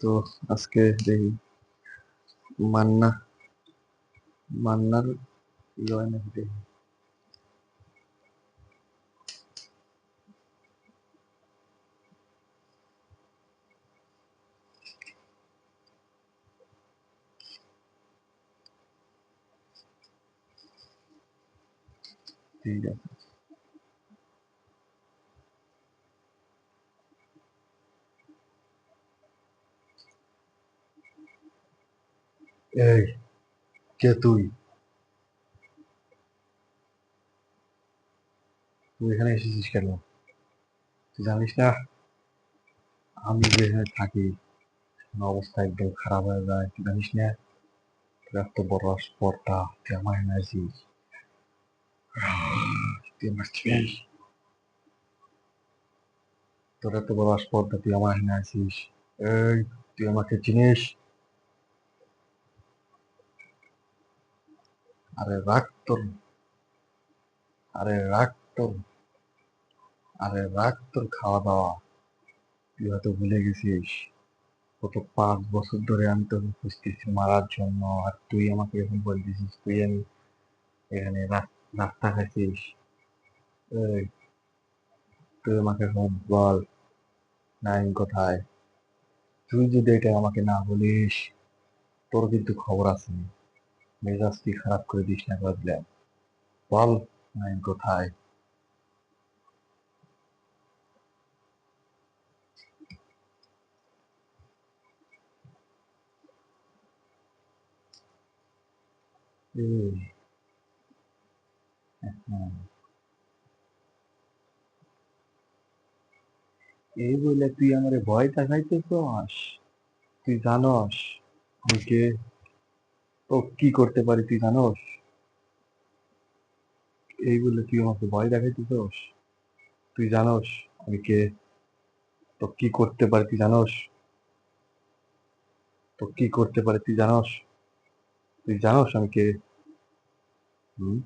তো আজকে দেখি মান্না মান্নার হয় নাকি দেখি। ঠিক আছে। এই কে তুই তুই এখানে এসেছিস কেন? তুই জানিস না আমি যেখানে থাকি আমার অবস্থা একদম খারাপ হয়ে যায়, তুই জানিস না? তোর এত বড় স্পর্ধা, তুই আমার এখানে আসিস। তুই আমার চিনিস? তোর এত বড় স্পর্ধা, তুই আমার এখানে আসিস। এই তুই আমাকে চিনিস? আরে রাখ তোর, আরে রাখ তোর, আরে রাখ তোর খাওয়া দাওয়া। তুই হয়তো ভুলে গেছিস গত 5 বছর ধরে আমি তোকে খুঁজতেছি মারার জন্য, আর তুই আমাকে এখন বলতেছিস তুই আমি এখানে রাস্তা খাইছিস। এই তুই আমাকে এখন বল নাইম কোথায়? তুই যদি এটা আমাকে না বলিস তোর কিন্তু খবর আছে। মেজাজ তুই খারাপ করে দিস না বুঝলে। বল নাইম কোথায়? এই, হুম, এই বলে তুই আমারে ভয় দেখাইতেছস? তুই জানস আমি কে? তো কি করতে পারি তুই জানস? এই বলে তুই আমাকে ভয় দেখাইতেছস? তুই জানস আমি কে? তো কি করতে পারি তুই জানস? তো কি করতে পারি তুই জানস? তুই জানস আমি কে? হুম?